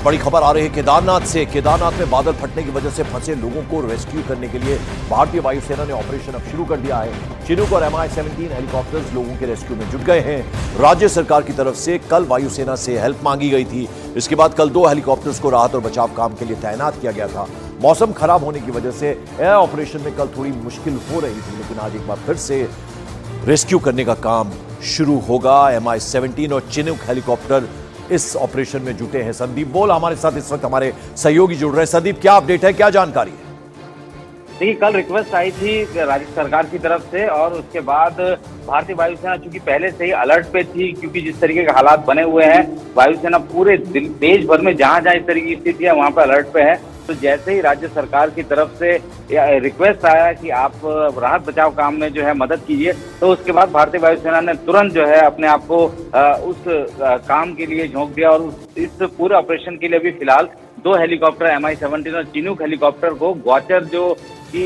बड़ी खबर आ रही है केदारनाथ से। केदारनाथ में बादल फटने की वजह से फंसे लोगों को रेस्क्यू करने के लिए भारतीय वायुसेना ने ऑपरेशन अब शुरू कर दिया है। चिनूक और MI-17 हेलीकॉप्टर्स लोगों के रेस्क्यू में जुट गए हैं। राज्य सरकार की तरफ से कल वायुसेना से हेल्प मांगी गई थी। इसके बाद कल 2 हेलीकॉप्टर्स को राहत और बचाव काम के लिए तैनात किया गया था। मौसम खराब होने की वजह से एयर ऑपरेशन में कल थोड़ी मुश्किल हो रही थी, लेकिन आज एक बार फिर से रेस्क्यू करने का काम शुरू होगा। MI-17 और चिनूक हेलीकॉप्टर इस ऑपरेशन में जुटे हैं। संदीप बोल हमारे साथ इस वक्त हमारे सहयोगी जुड़ रहे हैं। संदीप, क्या अपडेट है, क्या जानकारी है? देखिए, कल रिक्वेस्ट आई थी राज्य सरकार की तरफ से और उसके बाद भारतीय वायुसेना चूंकि पहले से ही अलर्ट पे थी, क्योंकि जिस तरीके के हालात बने हुए हैं, वायुसेना पूरे देश भर में जहां जहां इस तरह की स्थिति है वहां पर अलर्ट पे है। तो जैसे ही राज्य सरकार की तरफ से रिक्वेस्ट आया कि आप राहत बचाव काम में जो है मदद कीजिए, तो उसके बाद भारतीय वायुसेना ने तुरंत जो है अपने आप को उस काम के लिए झोंक दिया और इस पूरे ऑपरेशन के लिए भी फिलहाल 2 हेलीकॉप्टर MI-17 और चिनूक हेलीकॉप्टर को ग्वाचर जो कि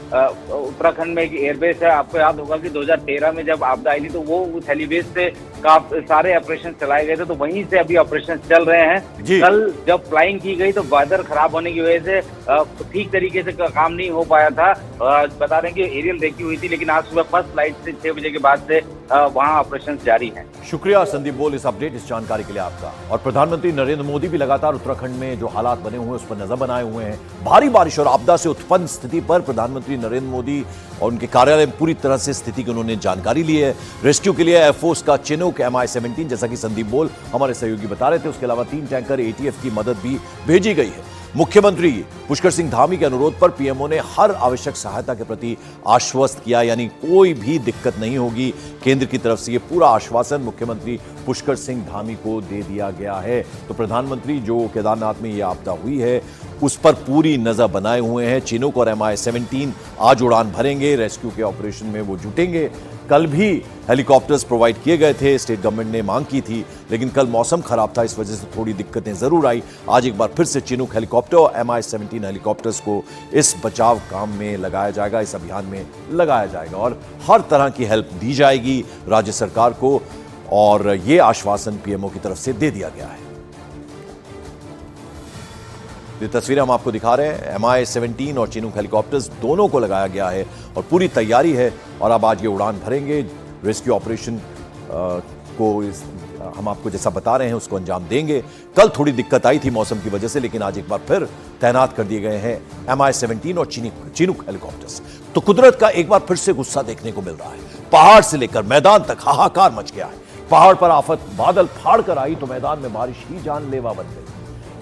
उत्तराखंड में एक एयरबेस है, आपको याद होगा कि 2013 में जब आपदा आई थी तो वो उस हेलीबेस से सारे ऑपरेशन चलाए गए थे, तो वहीं से अभी ऑपरेशन चल रहे हैं। कल जब फ्लाइंग की गई तो वेदर खराब होने की वजह से ठीक तरीके से काम नहीं हो पाया था। बता रहे हैं कि एरियल रेस्क्यू हुई थी, लेकिन आज सुबह फर्स्ट फ्लाइट से 6 बजे के बाद से वहाँ ऑपरेशन जारी है। शुक्रिया संदीप बोल इस अपडेट, इस जानकारी के लिए आपका। और प्रधानमंत्री नरेंद्र मोदी भी लगातार उत्तराखंड में जो हालात बने हुए हैं उस पर नजर बनाए हुए हैं। भारी बारिश और आपदा से उत्पन्न स्थिति पर प्रधानमंत्री नरेंद्र मोदी और उनके कार्यालय में पूरी तरह से स्थिति की उन्होंने जानकारी ली है। रेस्क्यू के लिए एयरफोर्स का चिनूक MI-17, जैसा कि संदीप बोल हमारे सहयोगी बता रहे थे, उसके अलावा 3 टैंकर ATF की मदद भी भेजी गई है। मुख्यमंत्री पुष्कर सिंह धामी के अनुरोध पर पीएमओ ने हर आवश्यक सहायता के प्रति आश्वस्त किया, यानी कोई भी दिक्कत नहीं होगी। केंद्र की तरफ से ये पूरा आश्वासन मुख्यमंत्री पुष्कर सिंह धामी को दे दिया गया है। तो प्रधानमंत्री जो केदारनाथ में ये आपदा हुई है उस पर पूरी नजर बनाए हुए हैं। चिनूक और MI-17 आज उड़ान भरेंगे, रेस्क्यू के ऑपरेशन में वो जुटेंगे। कल भी हेलीकॉप्टर्स प्रोवाइड किए गए थे, स्टेट गवर्नमेंट ने मांग की थी, लेकिन कल मौसम खराब था, इस वजह से थोड़ी दिक्कतें जरूर आई। आज एक बार फिर से चिनूक हेलीकॉप्टर और MI-17 हेलीकॉप्टर्स को इस बचाव काम में लगाया जाएगा, इस अभियान में लगाया जाएगा और हर तरह की हेल्प दी जाएगी राज्य सरकार को, और ये आश्वासन पीएमओ की तरफ से दे दिया गया है। ये तस्वीरें हम आपको दिखा रहे हैं। MI-17 और चिनूक हेलीकॉप्टर्स दोनों को लगाया गया है और पूरी तैयारी है, और अब आज ये उड़ान भरेंगे। रेस्क्यू ऑपरेशन को हम आपको जैसा बता रहे हैं उसको अंजाम देंगे। कल थोड़ी दिक्कत आई थी मौसम की वजह से, लेकिन आज एक बार फिर तैनात कर दिए गए हैं MI-17 और चिनूक हेलीकॉप्टर्स। तो कुदरत का एक बार फिर से गुस्सा देखने को मिल रहा है। पहाड़ से लेकर मैदान तक हाहाकार मच गया है। पहाड़ पर आफत बादल फाड़ कर आई तो मैदान में बारिश ही जानलेवा बन गई।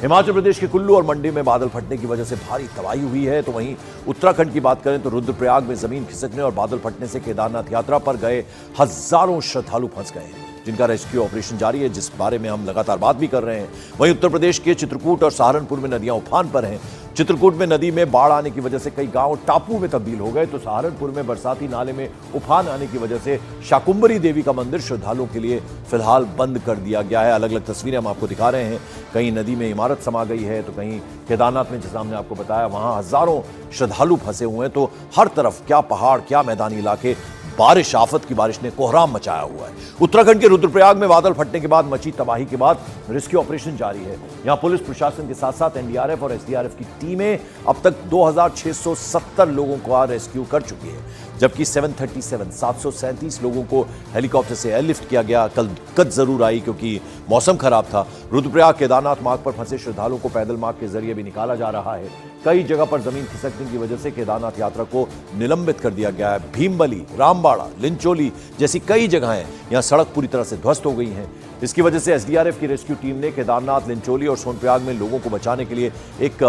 हिमाचल प्रदेश के कुल्लू और मंडी में बादल फटने की वजह से भारी तबाही हुई है। तो वहीं उत्तराखंड की बात करें तो रुद्रप्रयाग में जमीन खिसकने और बादल फटने से केदारनाथ यात्रा पर गए हजारों श्रद्धालु फंस गए हैं, जिनका रेस्क्यू ऑपरेशन जारी है, जिस बारे में हम लगातार बात भी कर रहे हैं। वहीं उत्तर प्रदेश के चित्रकूट और सहारनपुर में नदियां उफान पर हैं। चित्रकूट में नदी में बाढ़ आने की वजह से कई गांव टापू में तब्दील हो गए, तो सहारनपुर में बरसाती नाले में उफान आने की वजह से शाकुंभरी देवी का मंदिर श्रद्धालुओं के लिए फिलहाल बंद कर दिया गया है। अलग अलग तस्वीरें हम आपको दिखा रहे हैं। कहीं नदी में इमारत समा गई है, तो कहीं केदारनाथ में, जैसा हमने आपको बताया, वहां हजारों श्रद्धालु फंसे हुए हैं। तो हर तरफ क्या पहाड़, क्या मैदानी इलाके, बारिश, आफत की बारिश ने कोहराम मचाया हुआ है। उत्तराखंड के रुद्रप्रयाग में बादल फटने के बाद मची तबाही के बाद रेस्क्यू ऑपरेशन जारी है। यहां पुलिस प्रशासन के साथ साथ NDRF और SDRF की टीमें अब तक 2670 लोगों को रेस्क्यू कर चुकी है, जबकि 737 लोगों को हेलीकॉप्टर से एयरलिफ्ट किया गया। कल दिक्कत जरूर आई क्योंकि मौसम खराब था। रुद्रप्रयाग केदारनाथ मार्ग पर फंसे श्रद्धालुओं को पैदल मार्ग के जरिए भी निकाला जा रहा है। कई जगह पर जमीन खिसकने की वजह से केदारनाथ यात्रा को निलंबित कर दिया गया है। भीमबली, रामबाड़ा, लिंचोली जैसी कई जगहें यहां सड़क पूरी तरह से ध्वस्त हो गई हैं। इसकी वजह से SDRF की रेस्क्यू टीम ने केदारनाथ, लिंचोली और सोनप्रयाग में लोगों को बचाने के लिए एक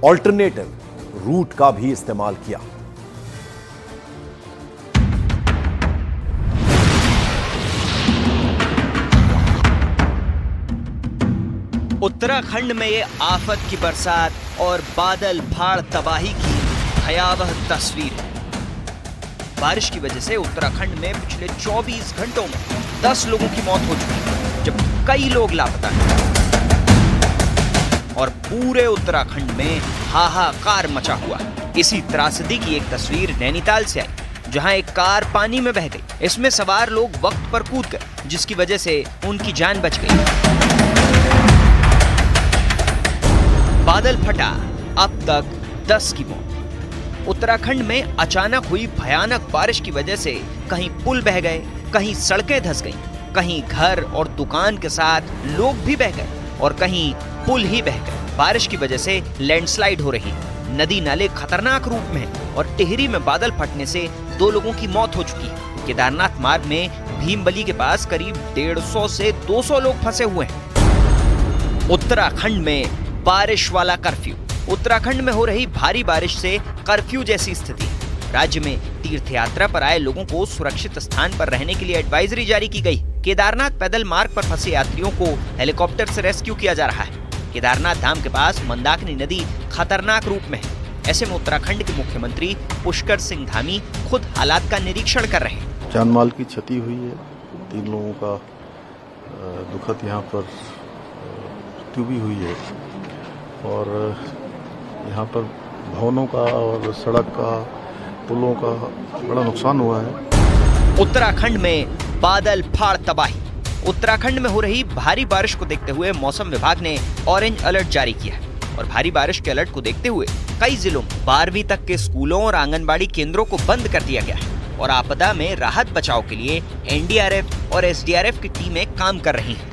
ऑल्टरनेटिव रूट का भी इस्तेमाल किया। उत्तराखंड में ये आफत की बरसात और बादल फाड़ तबाही की भयावह तस्वीर है। बारिश की वजह से उत्तराखंड में पिछले 24 घंटों में 10 लोगों की मौत हो चुकी है, जब कई लोग लापता हैं। और पूरे उत्तराखंड में हाहाकार मचा हुआ है। इसी त्रासदी की एक तस्वीर नैनीताल से आई, जहां एक कार पानी में बह गई। इसमें सवार लोग वक्त पर कूद गए, जिसकी वजह से उनकी जान बच गई। बादल फटा, अब तक 10 की मौत। उत्तराखंड में अचानक हुई भयानक बारिश की वजह से कहीं पुल बह गए, कहीं सड़कें धंस गईं, कहीं घर और दुकान के साथ लोग भी बह गए और कहीं पुल ही बह गए। बारिश की वजह से लैंडस्लाइड हो रही है, नदी नाले खतरनाक रूप में हैं और टिहरी में बादल फटने से 2 लोगों की मौत हो चुकी है। केदारनाथ मार्ग में भीमबली के पास करीब 150 से 200 लोग फंसे हुए हैं। उत्तराखंड में बारिश वाला कर्फ्यू। उत्तराखंड में हो रही भारी बारिश से कर्फ्यू जैसी स्थिति। राज्य में तीर्थ यात्रा पर आए लोगों को सुरक्षित स्थान पर रहने के लिए एडवाइजरी जारी की गई। केदारनाथ पैदल मार्ग पर फंसे यात्रियों को हेलीकॉप्टर से रेस्क्यू किया जा रहा है। केदारनाथ धाम के पास मंदाकिनी नदी खतरनाक रूप में है। ऐसे में उत्तराखंड के मुख्यमंत्री पुष्कर सिंह धामी खुद हालात का निरीक्षण कर रहे हैं। जान माल की क्षति हुई है, 3 लोगों का दुखद यहाँ पर मृत्यु भी हुई है और यहाँ पर भवनों का और सड़क का, पुलों का बड़ा नुकसान हुआ है। उत्तराखंड में बादल फाड़ तबाही। उत्तराखंड में हो रही भारी बारिश को देखते हुए मौसम विभाग ने ऑरेंज अलर्ट जारी किया है और भारी बारिश के अलर्ट को देखते हुए कई जिलों में 12वीं तक के स्कूलों और आंगनबाड़ी केंद्रों को बंद कर दिया गया है और आपदा में राहत बचाव के लिए एनडीआरएफ और एसडीआरएफ की टीमें काम कर रही हैं।